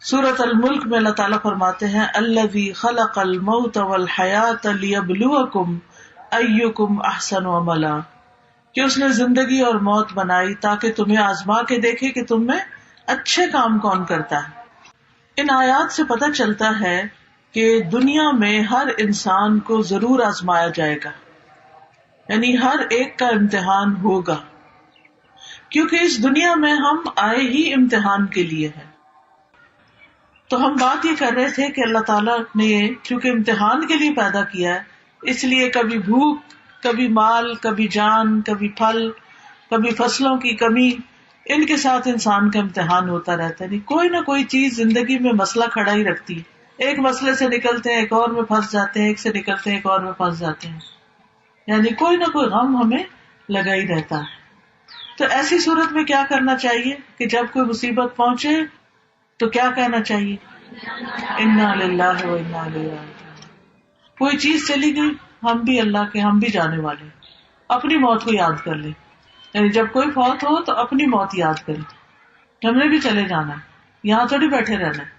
سورۃ الملک میں اللہ تعالیٰ فرماتے ہیں الذی خلق الموت والحیات لیبلوکم ایکم احسن عملا، کہ اس نے زندگی اور موت بنائی تاکہ تمہیں آزما کے دیکھے کہ تم میں اچھے کام کون کرتا ہے۔ ان آیات سے پتہ چلتا ہے کہ دنیا میں ہر انسان کو ضرور آزمایا جائے گا، یعنی ہر ایک کا امتحان ہوگا، کیونکہ اس دنیا میں ہم آئے ہی امتحان کے لیے ہیں۔ تو ہم بات یہ کر رہے تھے کہ اللہ تعالیٰ نے چونکہ امتحان کے لیے پیدا کیا ہے، اس لیے کبھی بھوک، کبھی مال، کبھی جان، کبھی پھل، کبھی فصلوں کی کمی، ان کے ساتھ انسان کا امتحان ہوتا رہتا ہے۔ نہیں کوئی نہ کوئی چیز زندگی میں مسئلہ کھڑا ہی رکھتی ہے، ایک مسئلے سے نکلتے ہیں ایک اور میں پھنس جاتے ہیں، ایک سے نکلتے ہیں ایک اور میں پھنس جاتے ہیں، یعنی کوئی نہ کوئی غم ہمیں لگا ہی رہتا ہے۔ تو ایسی صورت میں کیا کرنا چاہیے کہ جب کوئی مصیبت پہنچے تو کیا کہنا چاہیے؟ انا للہ و انا الیہ راجعون۔ کوئی چیز چلی گئی، ہم بھی اللہ کے، ہم بھی جانے والے، اپنی موت کو یاد کر لیں، یعنی جب کوئی فوت ہو تو اپنی موت یاد کریں، ہم نے بھی چلے جانا ہے، یہاں تھوڑی بیٹھے رہنا ہے۔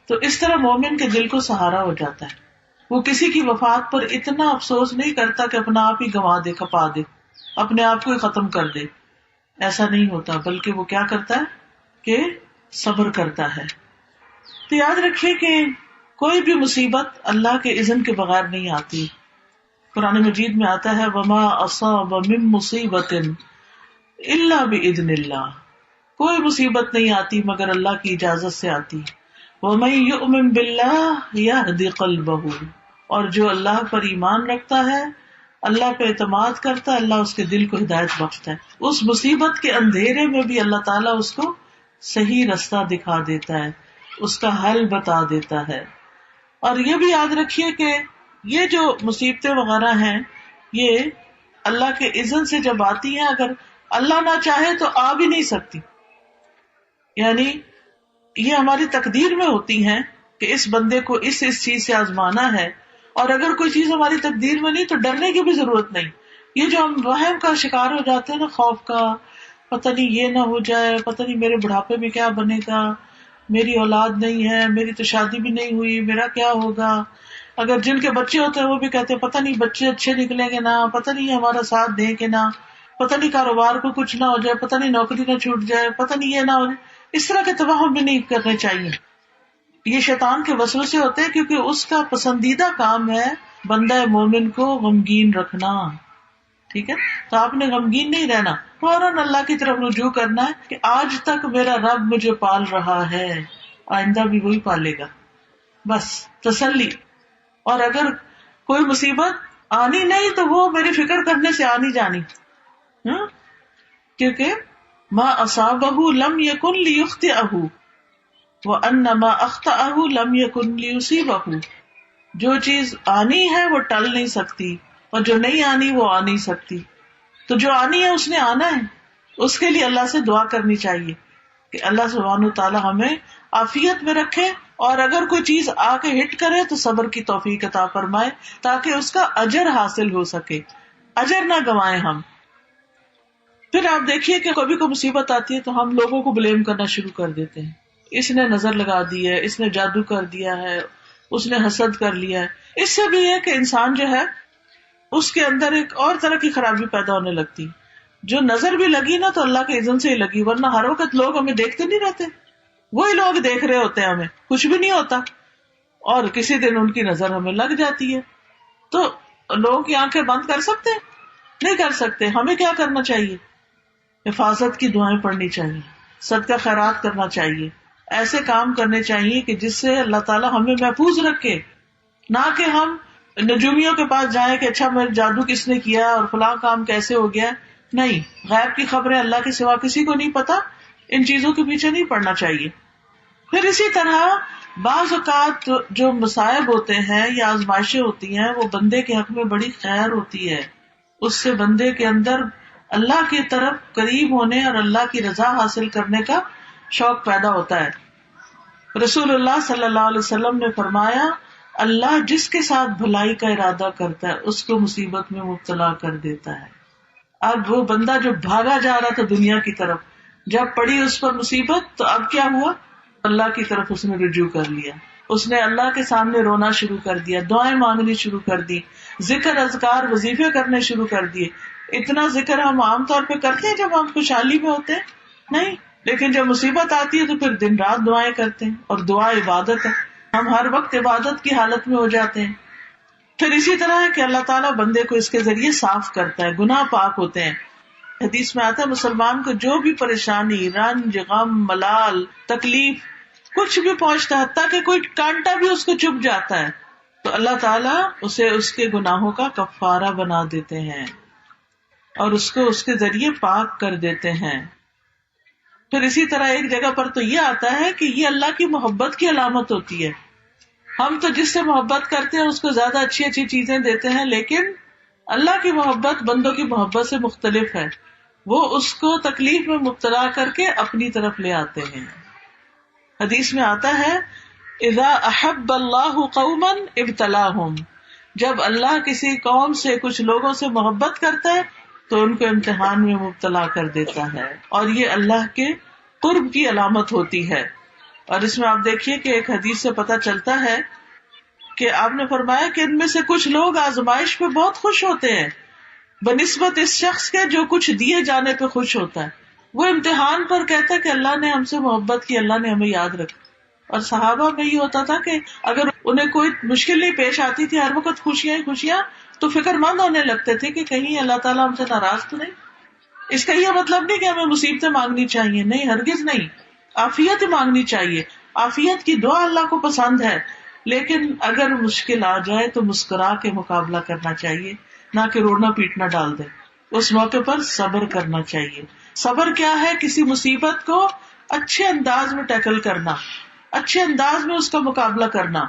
تو اس طرح مومن کے دل کو سہارا ہو جاتا ہے، وہ کسی کی وفات پر اتنا افسوس نہیں کرتا کہ اپنا آپ ہی گنوا دے، کھپا دے، اپنے آپ کو ہی ختم کر دے، ایسا نہیں ہوتا، بلکہ وہ کیا کرتا ہے کہ صبر کرتا ہے۔ تو یاد رکھیے کہ کوئی بھی مصیبت اللہ کے اذن کے بغیر نہیں آتی۔ قرآن مجید میں آتا ہے وما اصاب من مصیبت الا باذن اللہ، کوئی مصیبت نہیں آتی مگر اللہ کی اجازت سے آتی۔ ومن یؤمن باللہ یہد قلبہ، اور جو اللہ پر ایمان رکھتا ہے، اللہ پہ اعتماد کرتا ہے، اللہ اس کے دل کو ہدایت بخشتا ہے۔ اس مصیبت کے اندھیرے میں بھی اللہ تعالیٰ اس کو صحیح رستہ دکھا دیتا ہے، اس کا حل بتا دیتا ہے۔ اور یہ بھی یاد رکھیے کہ یہ جو مصیبتیں وغیرہ ہیں یہ اللہ کے اذن سے جب آتی ہیں، اگر اللہ نہ چاہے تو آ بھی نہیں سکتی، یعنی یہ ہماری تقدیر میں ہوتی ہیں کہ اس بندے کو اس چیز سے آزمانا ہے، اور اگر کوئی چیز ہماری تقدیر میں نہیں تو ڈرنے کی بھی ضرورت نہیں۔ یہ جو ہم وہم کا شکار ہو جاتے ہیں نا، خوف کا، پتہ نہیں یہ نہ ہو جائے، پتہ نہیں میرے بڑھاپے میں کیا بنے گا، میری اولاد نہیں ہے، میری تو شادی بھی نہیں ہوئی، میرا کیا ہوگا، اگر جن کے بچے ہوتے ہیں وہ بھی کہتے ہیں پتہ نہیں بچے اچھے نکلیں گے نہ، پتہ نہیں ہمارا ساتھ دیں کہ نہ، پتہ نہیں کاروبار کو کچھ نہ ہو جائے، پتہ نہیں نوکری نہ چھوٹ جائے، پتہ نہیں یہ نہ ہو جائے۔ اس طرح کے توہم بھی نہیں کرنے چاہیے، یہ شیطان کے وسوسے ہوتے ہیں، کیونکہ اس کا پسندیدہ کام ہے بندہ مومن کو غمگین رکھنا، ٹھیک ہے؟ تو آپ نے غمگین نہیں رہنا، فوراً اللہ کی طرف رجوع کرنا ہے کہ آج تک میرا رب مجھے پال رہا ہے، آئندہ بھی وہی پالے گا، بس تسلی۔ اور اگر کوئی مصیبت آنی نہیں تو وہ میری فکر کرنے سے آنی جانی، کیونکہ ما اصابہ لم یکن لیخطئہ وان ما اخطأہ لم یکن لیصیبہ، جو چیز آنی ہے وہ ٹل نہیں سکتی، اور جو نہیں آنی وہ آ نہیں سکتی۔ تو جو آنی ہے اس نے آنا ہے، اس کے لیے اللہ سے دعا کرنی چاہیے کہ اللہ سبحانہ تعالی ہمیں عافیت میں رکھے، اور اگر کوئی چیز آ کے ہٹ کرے تو صبر کی توفیق عطا فرمائے تاکہ اس کا اجر حاصل ہو سکے، اجر نہ گنوائیں ہم۔ پھر آپ دیکھیے کہ کبھی کوئی مصیبت آتی ہے تو ہم لوگوں کو بلیم کرنا شروع کر دیتے ہیں، اس نے نظر لگا دی ہے، اس نے جادو کر دیا ہے، اس نے حسد کر لیا ہے۔ اس سے بھی ہے کہ انسان جو ہے اس کے اندر ایک اور طرح کی خرابی پیدا ہونے لگتی، جو نظر بھی لگی نا تو اللہ کے اذن سے ہی لگی، ورنہ ہر وقت لوگ ہمیں دیکھتے نہیں رہتے، وہی لوگ دیکھ رہے ہوتے ہیں، ہمیں کچھ بھی نہیں ہوتا، اور کسی دن ان کی نظر ہمیں لگ جاتی ہے۔ تو لوگوں کی آنکھیں بند کر سکتے ہیں؟ نہیں کر سکتے۔ ہمیں کیا کرنا چاہیے؟ حفاظت کی دعائیں پڑھنی چاہیے، صدقہ خیرات کرنا چاہیے، ایسے کام کرنے چاہیے کہ جس سے اللہ تعالیٰ ہمیں محفوظ رکھے، نہ کہ ہم نجومیوں کے پاس جائیں کہ اچھا میرے جادو کس نے کیا اور فلاں کام کیسے ہو گیا۔ نہیں، غیب کی خبریں اللہ کے سوا کسی کو نہیں پتا، ان چیزوں کے پیچھے نہیں پڑنا چاہیے۔ پھر اسی طرح بعض اوقات جو مصائب ہوتے ہیں یا آزمائشیں ہوتی ہیں وہ بندے کے حق میں بڑی خیر ہوتی ہے، اس سے بندے کے اندر اللہ کی طرف قریب ہونے اور اللہ کی رضا حاصل کرنے کا شوق پیدا ہوتا ہے۔ رسول اللہ صلی اللہ علیہ وسلم نے فرمایا اللہ جس کے ساتھ بھلائی کا ارادہ کرتا ہے اس کو مصیبت میں مبتلا کر دیتا ہے۔ اب وہ بندہ جو بھاگا جا رہا تھا دنیا کی طرف، جب پڑی اس پر مصیبت تو اب کیا ہوا؟ اللہ کی طرف اس نے رجوع کر لیا، اس نے اللہ کے سامنے رونا شروع کر دیا، دعائیں مانگنی شروع کر دی، ذکر اذکار وظیفے کرنے شروع کر دیے. اتنا ذکر ہم عام طور پہ کرتے ہیں جب ہم خوشحالی میں ہوتے ہیں؟ نہیں. لیکن جب مصیبت آتی ہے تو پھر دن رات دعائیں کرتے ہیں، اور دعا عبادت ہے، ہم ہر وقت عبادت کی حالت میں ہو جاتے ہیں. پھر اسی طرح ہے کہ اللہ تعالیٰ بندے کو اس کے ذریعے صاف کرتا ہے، گناہ پاک ہوتے ہیں. حدیث میں آتا ہے مسلمان کو جو بھی پریشانی، رنج، غم، ملال، تکلیف کچھ بھی پہنچتا ہے، حتیٰ کہ کوئی کانٹا بھی اس کو چبھ جاتا ہے، تو اللہ تعالیٰ اسے اس کے گناہوں کا کفارہ بنا دیتے ہیں اور اس کو اس کے ذریعے پاک کر دیتے ہیں. پھر اسی طرح ایک جگہ پر تو یہ آتا ہے کہ یہ اللہ کی محبت کی علامت ہوتی ہے. ہم تو جس سے محبت کرتے ہیں اس کو زیادہ اچھی اچھی چیزیں دیتے ہیں، لیکن اللہ کی محبت بندوں کی محبت سے مختلف ہے. وہ اس کو تکلیف میں مبتلا کر کے اپنی طرف لے آتے ہیں. حدیث میں آتا ہے اذا احب اللہ قوما ابتلاہم، جب اللہ کسی قوم سے، کچھ لوگوں سے محبت کرتا ہے تو ان کو امتحان میں مبتلا کر دیتا ہے، اور یہ اللہ کے قرب کی علامت ہوتی ہے. اور اس میں آپ دیکھیے کہ ایک حدیث سے پتہ چلتا ہے کہ آپ نے فرمایا کہ ان میں سے کچھ لوگ آزمائش پہ بہت خوش ہوتے ہیں بنسبت اس شخص کے جو کچھ دیے جانے پہ خوش ہوتا ہے. وہ امتحان پر کہتا ہے کہ اللہ نے ہم سے محبت کی، اللہ نے ہمیں یاد رکھا. اور صحابہ میں یہ ہوتا تھا کہ اگر انہیں کوئی مشکل نہیں پیش آتی تھی، ہر وقت خوشیاں ہی خوشیاں، تو فکر مند ہونے لگتے تھے کہ کہیں اللہ تعالیٰ ہم سے ناراض تو نہیں. اس کا یہ مطلب نہیں کہ ہمیں مصیبتیں مانگنی چاہیے، نہیں، ہرگز نہیں. عافیت مانگنی چاہیے، عافیت کی دعا اللہ کو پسند ہے، لیکن اگر مشکل آ جائے تو مسکرا کے مقابلہ کرنا چاہیے، نہ کہ رونا پیٹنا ڈال دے. اس موقع پر صبر کرنا چاہیے. صبر کیا ہے؟ کسی مصیبت کو اچھے انداز میں ٹیکل کرنا، اچھے انداز میں اس کا مقابلہ کرنا.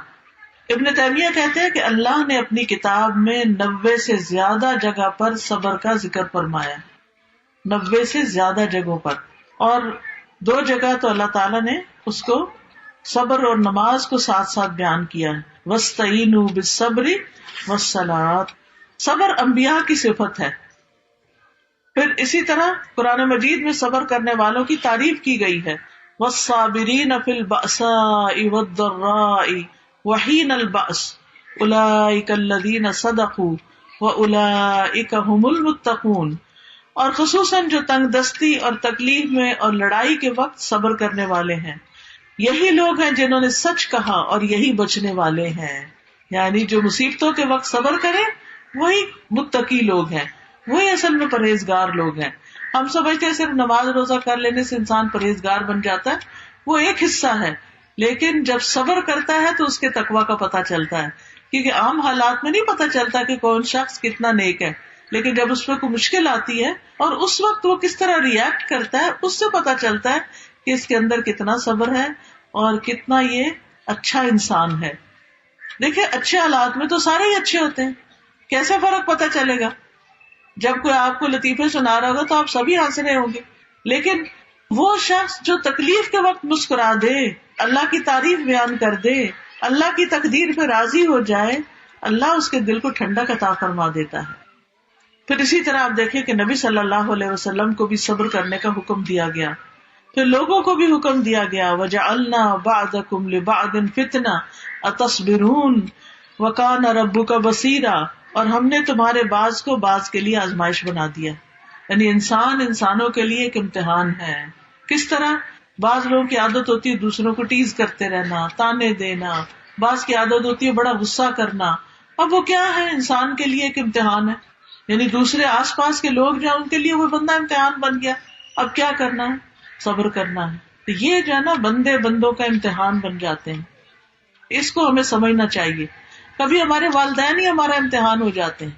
ابن تیمیہ کہتے ہیں کہ اللہ نے اپنی کتاب میں 90 سے زیادہ جگہ پر صبر کا ذکر فرمایا، 90 سے زیادہ جگہوں پر، اور 2 جگہ تو اللہ تعالیٰ نے اس کو صبر اور نماز کو ساتھ ساتھ بیان کیا ہے. وَاسْتَعِینُوا بِالصَّبْرِ وَالصَّلَاةِ، صبر انبیاء کی صفت ہے. پھر اسی طرح قرآن مجید میں صبر کرنے والوں کی تعریف کی گئی ہے. وَالصَّابِرِينَ فِي الْبَأْسَاءِ وَالضَّرَّاءِ وَحِينَ الْبَأْسِ أُولَئِكَ الَّذِينَ صَدَقُوا وَأُولَئِكَ هُمُ الْمُتَّقُونَ. اور خصوصاً جو تنگ دستی اور تکلیف میں اور لڑائی کے وقت صبر کرنے والے ہیں، یہی لوگ ہیں جنہوں نے سچ کہا اور یہی بچنے والے ہیں. یعنی جو مصیبتوں کے وقت صبر کریں وہی متقی لوگ ہیں، وہی اصل میں پرہیزگار لوگ ہیں. ہم سمجھتے ہیں صرف نماز روزہ کر لینے سے انسان پرہیزگار بن جاتا ہے، وہ ایک حصہ ہے، لیکن جب صبر کرتا ہے تو اس کے تقویٰ کا پتہ چلتا ہے. کیونکہ عام حالات میں نہیں پتہ چلتا کہ کون شخص کتنا نیک ہے، لیکن جب اس پہ کوئی مشکل آتی ہے اور اس وقت وہ کس طرح ریئیکٹ کرتا ہے، اس سے پتہ چلتا ہے کہ اس کے اندر کتنا صبر ہے اور کتنا یہ اچھا انسان ہے. دیکھیں اچھے حالات میں تو سارے ہی اچھے ہوتے ہیں، کیسے فرق پتہ چلے گا؟ جب کوئی آپ کو لطیفے سنا رہا ہوگا تو آپ سبھی ہنس رہے ہوں گے، لیکن وہ شخص جو تکلیف کے وقت مسکرا دے، اللہ کی تعریف بیان کر دے، اللہ کی تقدیر پہ راضی ہو جائے، اللہ اس کے دل کو ٹھنڈک عطا فرما دیتا ہے. پھر اسی طرح آپ دیکھیں کہ نبی صلی اللہ علیہ وسلم کو بھی صبر کرنے کا حکم دیا گیا. پھر لوگوں کو بھی حکم دیا گیا وَجَعَلْنَا بَعْضَكُمْ لِبَعْضٍ فِتْنَةً أَتَصْبِرُونَ وَكَانَ رَبُّكَ بَصِيرًا. اور ہم نے تمہارے بعض کو بعض کے لیے آزمائش بنا دیا. یعنی انسان انسانوں کے لیے ایک امتحان ہے. کس طرح؟ بعض لوگوں کی عادت ہوتی ہے دوسروں کو ٹیز کرتے رہنا، تانے دینا، بعض کی عادت ہوتی ہے بڑا غصہ کرنا. اب وہ کیا ہے؟ انسان کے لیے ایک امتحان ہے. یعنی دوسرے آس پاس کے لوگ جو ہیں ان کے لیے وہ بندہ امتحان بن گیا. اب کیا کرنا ہے؟ صبر کرنا ہے. تو یہ جو ہے نا بندے بندوں کا امتحان بن جاتے ہیں، اس کو ہمیں سمجھنا چاہیے. کبھی ہمارے والدین ہی ہمارا امتحان ہو جاتے ہیں،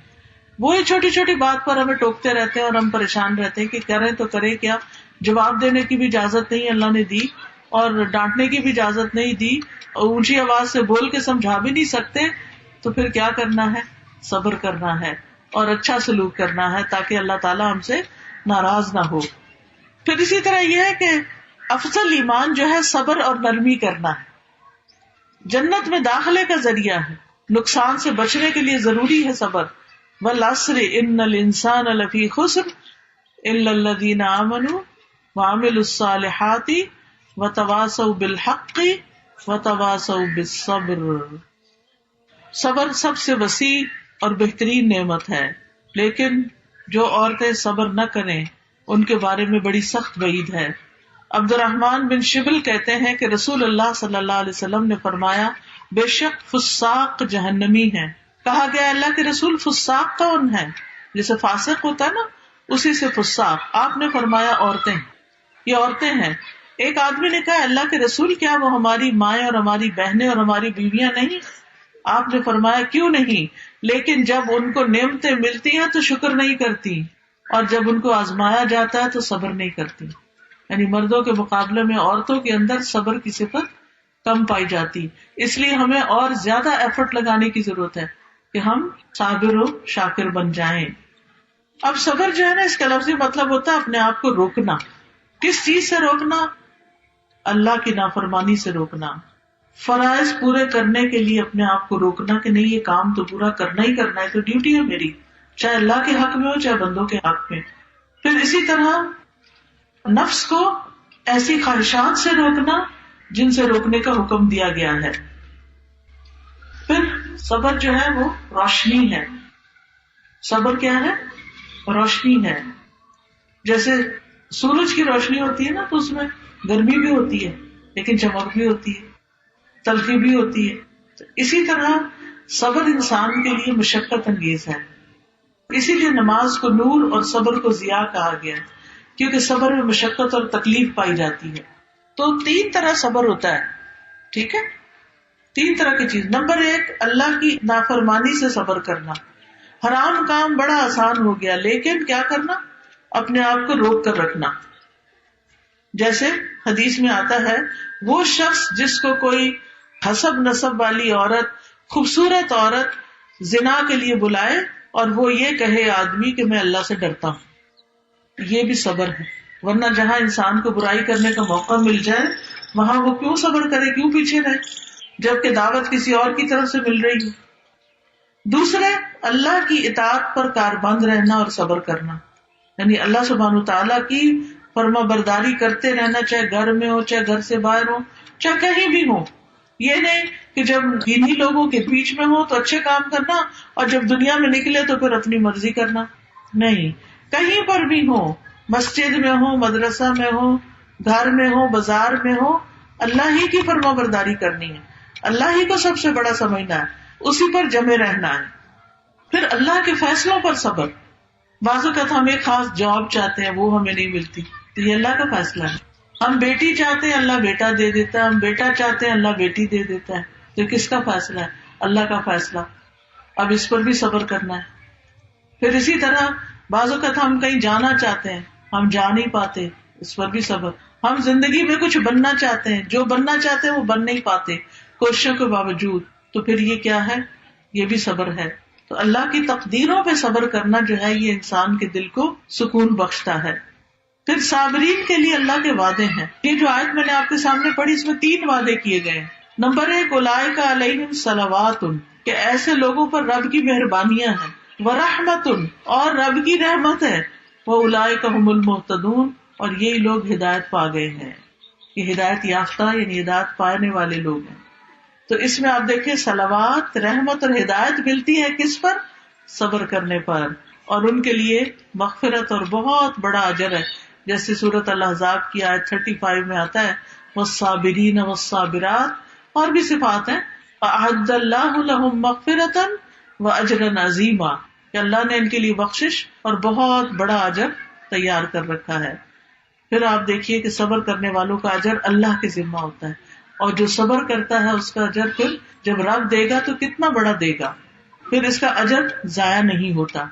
وہی چھوٹی چھوٹی بات پر ہمیں ٹوکتے رہتے ہیں اور ہم پریشان رہتے ہیں کہ کریں تو کرے کیا. جواب دینے کی بھی اجازت نہیں اللہ نے دی، اور ڈانٹنے کی بھی اجازت نہیں دی، اور اونچی آواز سے بول کے سمجھا بھی نہیں سکتے. تو پھر کیا کرنا ہے؟ صبر کرنا ہے اور اچھا سلوک کرنا ہے تاکہ اللہ تعالیٰ ہم سے ناراض نہ ہو. پھر اسی طرح یہ ہے کہ افضل ایمان جو ہے صبر اور نرمی کرنا ہے. جنت میں داخلے کا ذریعہ ہے، نقصان سے بچنے کے لیے ضروری ہے صبر. وَالْعَصْرِ إِنَّ الْإِنسَانَ لَفِي خُسْرٍ إِلَّا الَّذِينَ آمَنُوا وَعَمِلُوا الصَّالِحَاتِ وتواصوا بالحق وتواصوا بالصبر. صبر سب سے وسیع اور بہترین نعمت ہے، لیکن جو عورتیں صبر نہ کریں ان کے بارے میں بڑی سخت وعید ہے. عبد الرحمن بن شبل کہتے ہیں کہ رسول اللہ صلی اللہ علیہ وسلم نے فرمایا بے شک فساق جہنمی ہیں. کہا گیا اللہ کے رسول فساق کون ہے؟ جیسے فاسق ہوتا ہے نا، اسی سے فساق. آپ نے فرمایا عورتیں. یہ عورتیں ہیں. ایک آدمی نے کہا اللہ کے رسول کیا وہ ہماری مائیں اور ہماری بہنیں اور ہماری بیویاں نہیں؟ آپ نے فرمایا کیوں نہیں، لیکن جب ان کو نعمتیں ملتی ہیں تو شکر نہیں کرتی، اور جب ان کو آزمایا جاتا ہے تو صبر نہیں کرتی. یعنی مردوں کے مقابلے میں عورتوں کے اندر صبر کی صفت کم پائی جاتی. اس لیے ہمیں اور زیادہ ایفرٹ لگانے کی ضرورت ہے کہ ہم صابر و شاکر بن جائیں. اب صبر جو ہے نا، اس کا لفظی مطلب ہوتا ہے اپنے آپ کو روکنا. کس چیز سے روکنا؟ اللہ کی نافرمانی سے روکنا. فرائض پورے کرنے کے لیے اپنے آپ کو روکنا کہ نہیں یہ کام تو پورا کرنا ہی کرنا ہے، تو ڈیوٹی ہے میری، چاہے اللہ کے حق میں ہو چاہے بندوں کے حق میں. پھر اسی طرح نفس کو ایسی خواہشات سے روکنا جن سے روکنے کا حکم دیا گیا ہے. پھر صبر جو ہے وہ روشنی ہے. صبر کیا ہے؟ روشنی ہے. جیسے سورج کی روشنی ہوتی ہے نا تو اس میں گرمی بھی ہوتی ہے لیکن چمک بھی ہوتی ہے، تلخی بھی ہوتی ہے. تو اسی طرح صبر انسان کے لیے مشقت انگیز ہے. اسی لیے نماز کو نور اور صبر کو ضیاء کہا گیا ہے، کیونکہ صبر میں مشقت اور تکلیف پائی جاتی ہے. تو 3 طرح صبر ہوتا ہے. ٹھیک ہے، 3 طرح کی چیز. نمبر 1 اللہ کی نافرمانی سے صبر کرنا. حرام کام بڑا آسان ہو گیا، لیکن کیا کرنا؟ اپنے آپ کو روک کر رکھنا. جیسے حدیث میں آتا ہے وہ شخص جس کو کوئی حسب نسب والی عورت، خوبصورت عورت زنا کے لیے بلائے اور وہ یہ کہے آدمی کہ میں اللہ سے ڈرتا ہوں، یہ بھی صبر ہے. ورنہ جہاں انسان کو برائی کرنے کا موقع مل جائے وہاں وہ کیوں صبر کرے، کیوں پیچھے رہے، جبکہ دعوت کسی اور کی طرف سے مل رہی ہے. دوسرے اللہ کی اطاعت پر کاربند رہنا اور صبر کرنا، یعنی اللہ سبحانہ تعالیٰ کی فرما برداری کرتے رہنا، چاہے گھر میں ہو چاہے گھر سے باہر ہو چاہے کہیں بھی ہو. یہ نہیں کہ جب دینی لوگوں کے بیچ میں ہو تو اچھے کام کرنا اور جب دنیا میں نکلے تو پھر اپنی مرضی کرنا. نہیں، کہیں پر بھی ہو، مسجد میں ہو، مدرسہ میں ہو، گھر میں ہو، بازار میں ہو، اللہ ہی کی فرما برداری کرنی ہے، اللہ ہی کو سب سے بڑا سمجھنا ہے، اسی پر جمے رہنا ہے. پھر اللہ کے فیصلوں پر صبر. بعض اوقات ہم ایک خاص جاب چاہتے ہیں وہ ہمیں نہیں ملتی تو یہ اللہ کا فیصلہ ہے. ہم بیٹی چاہتے ہیں اللہ بیٹا دے دیتا ہے، ہم بیٹا چاہتے ہیں اللہ بیٹی دے دیتا ہے. تو کس کا فیصلہ ہے؟ اللہ کا فیصلہ. اب اس پر بھی صبر کرنا ہے. پھر اسی طرح بعض اوقات ہم کہیں جانا چاہتے ہیں ہم جا نہیں پاتے، اس پر بھی صبر. ہم زندگی میں کچھ بننا چاہتے ہیں، جو بننا چاہتے ہیں وہ بن نہیں پاتے کوششوں کے باوجود، تو پھر یہ کیا ہے؟ یہ بھی صبر ہے. تو اللہ کی تقدیروں پہ صبر کرنا جو ہے یہ انسان کے دل کو سکون بخشتا ہے. پھر صابرین کے لیے اللہ کے وعدے ہیں. یہ جو آیت میں نے آپ کے سامنے پڑھی اس میں 3 وعدے کیے گئے ہیں. نمبر 1 اولئک علیہم صلوات، کہ ایسے لوگوں پر رب کی مہربانیاں ہیں، ورحمت، اور رب کی رحمت ہے، واولئک هم المہتدون، اور یہی لوگ ہدایت پا گئے ہیں. یہ ہدایت یافتہ یعنی ہدایت پانے والے لوگ ہیں. تو اس میں آپ دیکھیں صلوات، رحمت اور ہدایت ملتی ہے کس پر؟ صبر کرنے پر. اور ان کے لیے مغفرت اور بہت بڑا اجر ہے. جیسے سورۃ الاحزاب کی آیت 35 میں آتا ہے والصابرین والصابرات، اور بھی صفات ہیں اعد اللہ لهم مغفرۃ واجرا عظیما، کہ اللہ نے ان کے لیے بخشش اور بہت بڑا اجر تیار کر رکھا ہے. پھر آپ دیکھیے کہ صبر کرنے والوں کا اجر اللہ کے ذمہ ہوتا ہے، اور جو صبر کرتا ہے اس کا اجر پھر جب رب دے گا تو کتنا بڑا دے گا، پھر اس کا اجر ضائع نہیں ہوتا.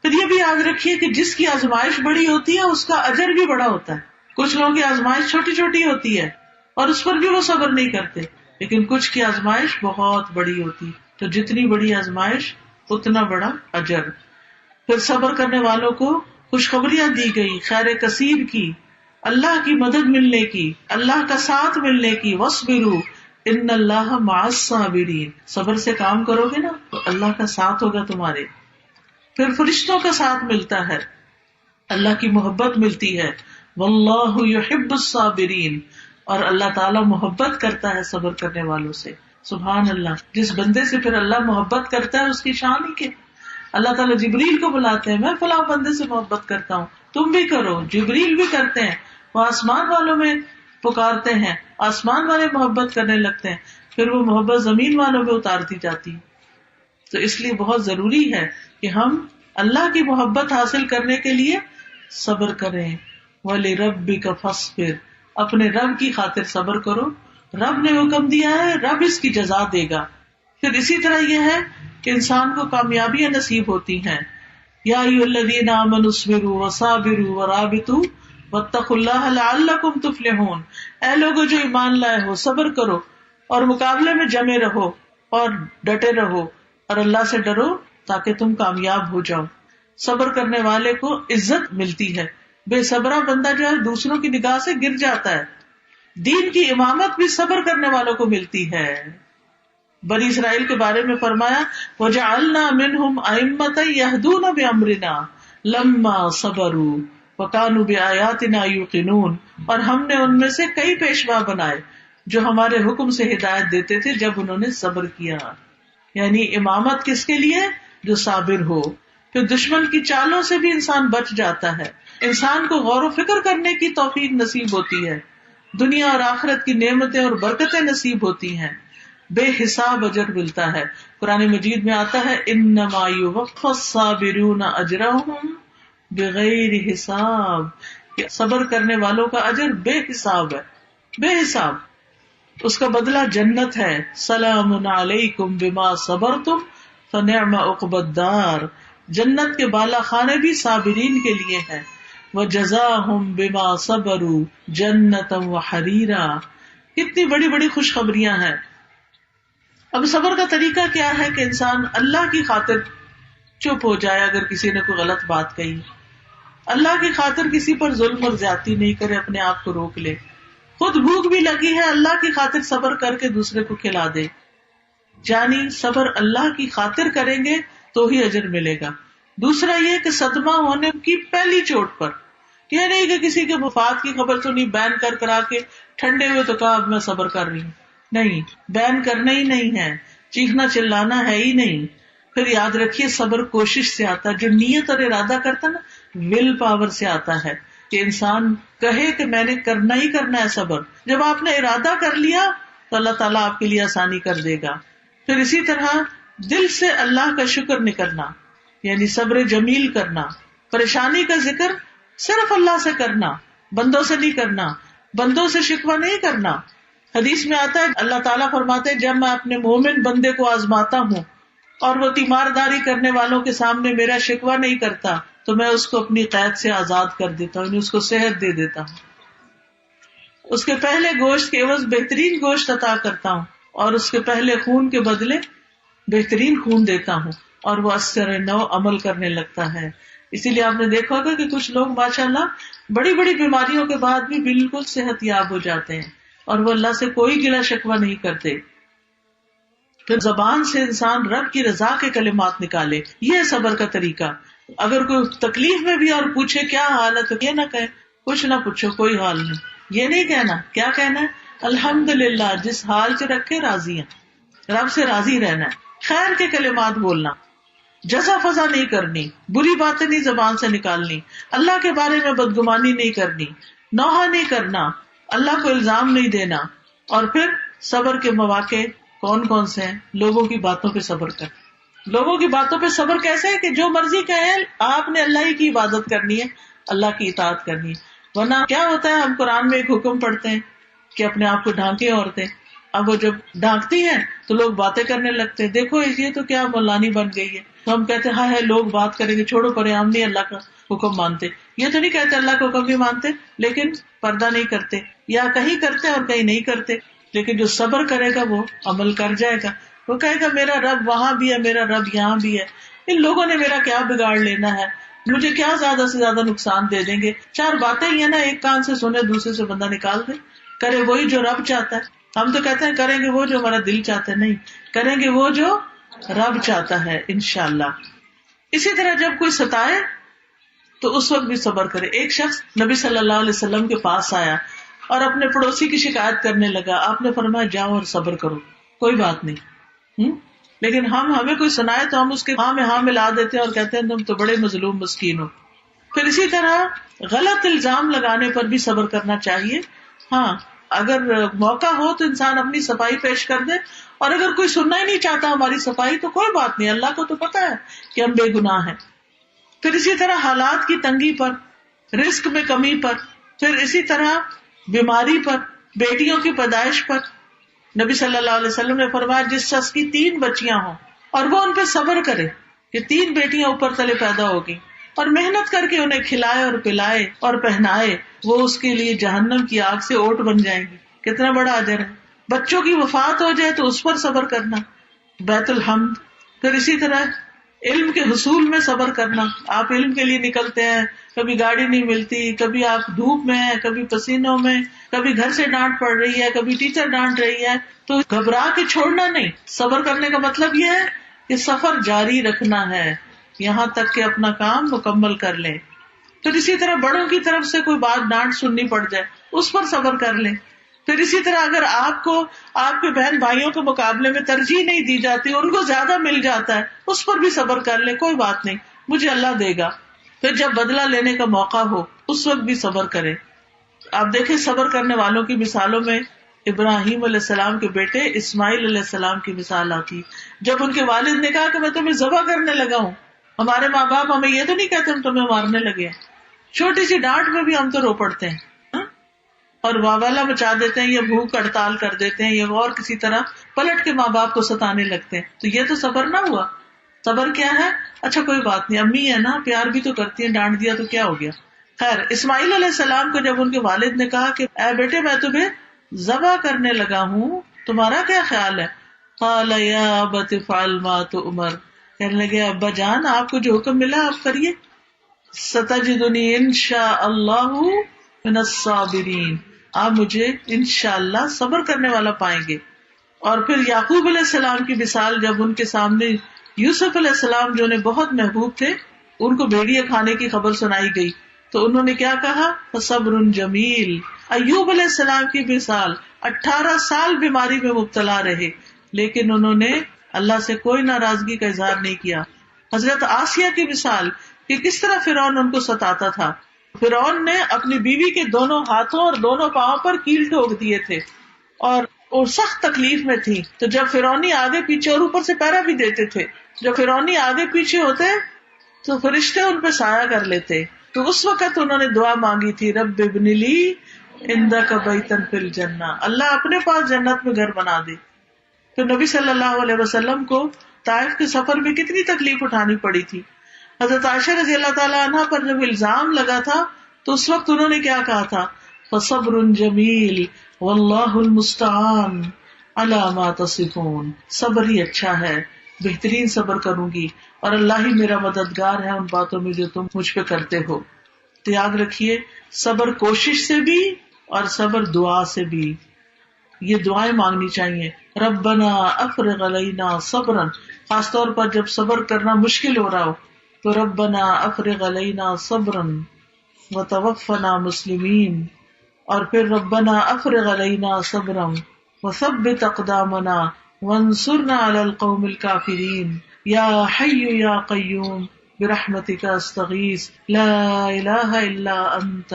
پھر یہ بھی یاد رکھیے کہ جس کی آزمائش بڑی ہوتی ہے اس کا اجر بھی بڑا ہوتا ہے. کچھ لوگوں کی آزمائش چھوٹی چھوٹی ہوتی ہے اور اس پر بھی وہ صبر نہیں کرتے، لیکن کچھ کی آزمائش بہت بڑی ہوتی، تو جتنی بڑی آزمائش اتنا بڑا اجر. پھر صبر کرنے والوں کو خوشخبریاں دی گئی خیر کثیر کی، اللہ کی مدد ملنے کی، اللہ کا ساتھ ملنے کی. وَاصْبِرُوا ان اللہ مع الصابرین، صبر سے کام کرو گے نا تو اللہ کا ساتھ ہوگا تمہارے. پھر فرشتوں کا ساتھ ملتا ہے، اللہ کی محبت ملتی ہے. واللہ یحب الصابرین، اور اللہ تعالیٰ محبت کرتا ہے صبر کرنے والوں سے. سبحان اللہ. جس بندے سے پھر اللہ محبت کرتا ہے اس کی شان ہی کیا. اللہ تعالیٰ جبریل کو بلاتے ہیں, میں فلاں بندے سے محبت کرتا ہوں, تم بھی کرو. جبریل بھی کرتے ہیں, وہ آسمان والوں میں پکارتے ہیں, آسمان والے محبت کرنے لگتے ہیں, پھر وہ محبت زمین والوں میں اتارتی جاتی. تو اس لیے بہت ضروری ہے کہ ہم اللہ کی محبت حاصل کرنے کے لیے صبر کریں. وَلِرَبِّكَ فَاصْبِرْ, اپنے رب کی خاطر صبر کرو. رب نے حکم دیا ہے, رب اس کی جزا دے گا. پھر اسی طرح یہ ہے کہ انسان کو کامیابیاں نصیب ہوتی ہیں. یا ایھا الذین آمنوا اصبروا وصابروا ورابطوا واتقوا اللہ لعلکم تفلحون. اے لوگوں جو ایمان لائے ہو, صبر کرو اور مقابلے میں جمے رہو اور ڈٹے رہو اور اللہ سے ڈرو تاکہ تم کامیاب ہو جاؤ. صبر کرنے والے کو عزت ملتی ہے. بے صبرہ بندہ جو ہے دوسروں کی نگاہ سے گر جاتا ہے. دین کی امامت بھی صبر کرنے والوں کو ملتی ہے. بنی اسرائیل کے بارے میں فرمایا وَجَعَلْنَا مِنْهُمْ أَئِمَّةً يَهْدُونَ بِأَمْرِنَا لَمَّا صَبَرُوا وَكَانُوا بِآيَاتِنَا يُوقِنُونَ. اور ہم نے ان میں سے کئی پیشوا بنائے جو ہمارے حکم سے ہدایت دیتے تھے جب انہوں نے صبر کیا. یعنی امامت کس کے لیے؟ جو صابر ہو. پھر دشمن کی چالوں سے بھی انسان بچ جاتا ہے. انسان کو غور و فکر کرنے کی توفیق نصیب ہوتی ہے. دنیا اور آخرت کی نعمتیں اور برکتیں نصیب ہوتی ہیں. بے حساب اجر ملتا ہے. قرآن مجید میں آتا ہے انما یوفی الصابرون اجرهم بغیر حساب, کہ صبر کرنے والوں کا اجر بے حساب ہے, بے حساب. اس کا بدلہ جنت ہے. سلام علیکم بما صبرتم فنعم عقبی الدار. جنت کے بالا خانے بھی صابرین کے لیے ہیں. وجزاہم بما صبروا جنتا وحریرا. کتنی بڑی بڑی خوشخبریاں ہیں. اب صبر کا طریقہ کیا ہے کہ انسان اللہ کی خاطر چپ ہو جائے اگر کسی نے کوئی غلط بات کہی. اللہ کی خاطر کسی پر ظلم اور زیادتی نہیں کرے, اپنے آپ کو روک لے. خود بھوک بھی لگی ہے, اللہ کی خاطر صبر کر کے دوسرے کو کھلا دے. یعنی صبر اللہ کی خاطر کریں گے تو ہی اجر ملے گا. دوسرا یہ کہ صدمہ ہونے کی پہلی چوٹ پر, یہ نہیں کہ کسی کے وفات کی خبر سنی بین کرا کے ٹھنڈے ہوئے تو کہا اب میں صبر کر رہی ہوں. نہیں, بین کرنا ہی نہیں ہے, چیخنا چلانا ہے ہی نہیں. پھر یاد رکھیے صبر کوشش سے آتا ہے. جو نیت اور ارادہ کرتا نا, ول پاور سے آتا ہے کہ انسان کہے کہ میں نے کرنا ہی کرنا ہے صبر. جب آپ نے ارادہ کر لیا تو اللہ تعالیٰ آپ کے لیے آسانی کر دے گا. پھر اسی طرح دل سے اللہ کا شکر نکلنا, یعنی صبر جمیل کرنا. پریشانی کا ذکر صرف اللہ سے کرنا, بندوں سے نہیں کرنا, بندوں سے شکوہ نہیں کرنا. حدیث میں آتا ہے اللہ تعالیٰ فرماتے ہیں جب میں اپنے مومن بندے کو آزماتا ہوں اور وہ تیمارداری کرنے والوں کے سامنے میرا شکوہ نہیں کرتا تو میں اس کو اپنی قید سے آزاد کر دیتا ہوں, اس کو صحت دے دیتا ہوں. اس کے پہلے گوشت کے عوض بہترین گوشت عطا کرتا ہوں اور اس کے پہلے خون کے بدلے بہترین خون دیتا ہوں, اور وہ اثر نو عمل کرنے لگتا ہے. اسی لیے آپ نے دیکھا ہوگا کہ کچھ لوگ ماشاءاللہ بڑی بڑی بیماریوں کے بعد بھی بالکل صحت یاب ہو جاتے ہیں اور وہ اللہ سے کوئی گلہ شکوہ نہیں کرتے. پھر زبان سے انسان رب کی رضا کے کلمات نکالے, یہ صبر کا طریقہ. اگر کوئی تکلیف میں بھی اور پوچھے کیا حال ہے تو یہ نہ کہے کچھ نہ پوچھو کوئی حال نہیں, یہ نہیں کہنا. کیا کہنا ہے؟ الحمدللہ, جس حال سے رکھے راضی ہیں, رب سے راضی رہنا ہے. خیر کے کلمات بولنا, جزا فضا نہیں کرنی, بری باتیں نہیں زبان سے نکالنی, اللہ کے بارے میں بدگمانی نہیں کرنی, نوحہ نہیں کرنا, اللہ کو الزام نہیں دینا. اور پھر صبر کے مواقع کون کون سے ہیں؟ لوگوں کی باتوں پہ صبر کر. لوگوں کی باتوں پہ صبر کیسے ہے کہ جو مرضی کہیں آپ نے اللہ ہی کی عبادت کرنی ہے, اللہ کی اطاعت کرنی ہے. ورنہ کیا ہوتا ہے, ہم قرآن میں ایک حکم پڑھتے ہیں کہ اپنے آپ کو ڈھانکیں عورتیں. اب وہ جب ڈھانکتی ہیں تو لوگ باتیں کرنے لگتے ہیں, دیکھو یہ تو کیا مولانی بن گئی ہے. تو ہم کہتے ہیں ہاں ہے لوگ بات کریں گے, چھوڑو پرے, ہم نہیں اللہ کا حکم مانتے. یہ تو نہیں کہتے اللہ کا حکم بھی مانتے لیکن پردہ نہیں کرتے, یا کہیں کرتے اور کہیں نہیں کرتے. لیکن جو صبر کرے گا وہ عمل کر جائے گا. وہ کہے گا میرا رب وہاں بھی ہے, میرا رب یہاں بھی ہے, ان لوگوں نے میرا کیا بگاڑ لینا ہے, مجھے کیا زیادہ سے زیادہ نقصان دے دیں گے. چار باتیں ہی ہیں نا, ایک کان سے سنے دوسرے سے بندہ نکال دے. کرے وہی جو رب چاہتا ہے. ہم تو کہتے ہیں کریں گے وہ جو ہمارا دل چاہتا ہے, نہیں, کریں گے وہ جو رب چاہتا ہے انشاءاللہ. اسی طرح جب کوئی ستائے تو اس وقت بھی صبر کرے. ایک شخص نبی صلی اللہ علیہ وسلم کے پاس آیا اور اپنے پڑوسی کی شکایت کرنے لگا. آپ نے فرمایا جاؤ اور صبر کرو، کوئی بات نہیں. لیکن ہمیں کوئی سنائے تو ہم اس کے ہاں میں ہاں ملا دیتے ہیں اور کہتے ہیں تم تو بڑے مظلوم مسکین ہو. پھر اسی طرح غلط الزام لگانے پر بھی صبر کرنا چاہیے. ہاں اگر موقع ہو تو انسان اپنی صفائی پیش کر دے، اور اگر کوئی سننا ہی نہیں چاہتا ہماری صفائی تو کوئی بات نہیں، اللہ کو تو پتا ہے کہ ہم بے گناہ ہیں. پھر اسی طرح حالات کی تنگی پر، رزق میں کمی پر، پھر اسی طرح بیماری پر، بیٹیوں کی پیدائش پر. نبی صلی اللہ علیہ وسلم نے فرمایا جس شخص کی 3 بچیاں ہوں اور وہ ان پہ صبر کرے کہ 3 بیٹیاں اوپر تلے پیدا ہوگی، اور محنت کر کے انہیں کھلائے اور پلائے اور پہنائے، وہ اس کے لیے جہنم کی آگ سے اوٹ بن جائیں گی. کتنا بڑا اجر ہے. بچوں کی وفات ہو جائے تو اس پر صبر کرنا، بیت الحمد. پھر اسی طرح علم کے حصول میں صبر کرنا. آپ علم کے لیے نکلتے ہیں، کبھی گاڑی نہیں ملتی، کبھی آپ دھوپ میں ہیں، کبھی پسینوں میں، کبھی گھر سے ڈانٹ پڑ رہی ہے، کبھی ٹیچر ڈانٹ رہی ہے، تو گھبرا کے چھوڑنا نہیں. صبر کرنے کا مطلب یہ ہے کہ سفر جاری رکھنا ہے یہاں تک کہ اپنا کام مکمل کر لیں. پھر اسی طرح بڑوں کی طرف سے کوئی بات ڈانٹ سننی پڑ جائے اس پر صبر کر لیں. پھر اسی طرح اگر آپ کو آپ کے بہن بھائیوں کے مقابلے میں ترجیح نہیں دی جاتی، ان کو زیادہ مل جاتا ہے، اس پر بھی صبر کر لیں، کوئی بات نہیں، مجھے اللہ دے گا. پھر جب بدلہ لینے کا موقع ہو اس وقت بھی صبر کریں. آپ دیکھیں صبر کرنے والوں کی مثالوں میں ابراہیم علیہ السلام کے بیٹے اسماعیل علیہ السلام کی مثال آتی. جب ان کے والد نے کہا کہ میں تمہیں ذبح کرنے لگا ہوں، ہمارے ماں باپ ہمیں یہ تو نہیں کہتے ہم تمہیں مارنے لگے ہیں، چھوٹی سی ڈانٹ میں بھی ہم تو رو پڑتے ہیں اور واویلا مچا دیتے ہیں، یا بھوک ہڑتال کر دیتے ہیں، یا اور کسی طرح پلٹ کے ماں باپ کو ستانے لگتے ہیں. تو یہ تو صبر نہ ہوا. صبر کیا ہے؟ اچھا کوئی بات نہیں، امی ہے نا، پیار بھی تو کرتی ہیں، ڈانٹ دیا تو کیا ہو گیا. خیر، اسماعیل علیہ السلام کو جب ان کے والد نے کہا کہ اے بیٹے میں تمہیں ذبح کرنے لگا ہوں، تمہارا کیا خیال ہے؟ قال یا ابت افعل ما تؤمر، کہنے لگے ابا جان آپ کو جو حکم ملا آپ کریے. ستجدنی انشاء اللہ من الصابرین، آپ مجھے انشاءاللہ صبر کرنے والا پائیں گے. اور پھر یعقوب علیہ السلام کی مثال جب ان کے سامنے یوسف علیہ السلام جو انہیں بہت محبوب تھے، ان کو بھیڑیے کھانے کی خبر سنائی گئی تو انہوں نے کیا کہا؟ صبر جمیل. ایوب علیہ السلام کی مثال 18 سال بیماری میں مبتلا رہے لیکن انہوں نے اللہ سے کوئی ناراضگی کا اظہار نہیں کیا. حضرت آسیہ کی مثال کہ کس طرح فرعون ان کو ستاتا تھا. فرعون نے اپنی بیوی کے دونوں ہاتھوں اور دونوں پاؤں پر کیل ٹھوک دیے تھے اور وہ سخت تکلیف میں تھی. تو جب فرعونی آگے پیچھے اور اوپر سے پیرا بھی دیتے تھے، جب فرعونی آگے پیچھے ہوتے تو فرشتے ان پہ سایہ کر لیتے. تو اس وقت انہوں نے دعا مانگی تھی رب ابن لی عندک بیتا فی الجنہ، اللہ اپنے پاس جنت میں گھر بنا دے. تو نبی صلی اللہ علیہ وسلم کو طائف کے سفر میں کتنی تکلیف اٹھانی پڑی تھی. حضرت عائشہ رضی اللہ تعالیٰ عنہ پر جب الزام لگا تھا تو اس وقت انہوں نے کیا کہا تھا؟ فصبر جمیل واللہ المستعان علی ما تصفون، صبر ہی اچھا ہے، بہترین صبر کروں گی اور اللہ ہی میرا مددگار ہے ان باتوں میں جو تم مجھ پہ کرتے ہو. تو یاد رکھیے صبر کوشش سے بھی اور صبر دعا سے بھی. یہ دعائیں مانگنی چاہیے. ربنا افرغ علینا صبرا، خاص طور پر جب صبر کرنا مشکل ہو رہا ہو تو ربنا افرغ علینا صبرا وتوفنا مسلمین، اور پھر ربنا افرغ علینا صبرا وثبت اقدامنا وانصرنا علی القوم الکافرین یا حی یا قیوم برحمتک استغیث لا الہ الا انت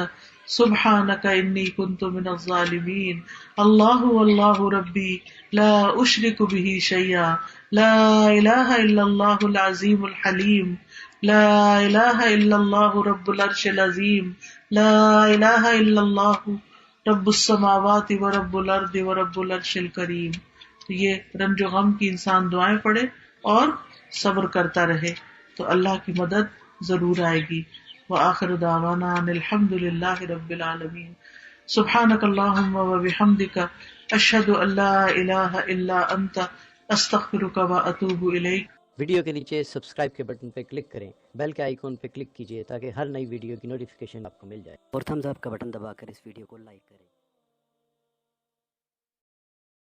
سبحانک انی کنت من الظالمین. اللہ واللہ ربی لا اشرک به شیئا لا الہ الا اللہ العظیم الحلیم لا الہ الا اللہ رب العرش العظیم لا الہ الا اللہ رب السماوات و رب الارض و رب العرش الکریم. یہ رنج و غم کی انسان دعائیں پڑھے اور صبر کرتا رہے تو اللہ کی مدد ضرور آئے گی. وآخر دعوانا ان الحمد للہ رب العالمین. سبحانک اللہم وبحمدک اشہد ان لا الہ الا انت استغفرک واتوب الیک. ویڈیو کے نیچے سبسکرائب کے بٹن پہ کلک کریں، بیل کے آئیکن پہ کلک کیجئے تاکہ ہر نئی ویڈیو کی نوٹیفیکیشن آپ کو مل جائے، اور تھمز اپ کا بٹن دبا کر اس ویڈیو کو لائک کریں.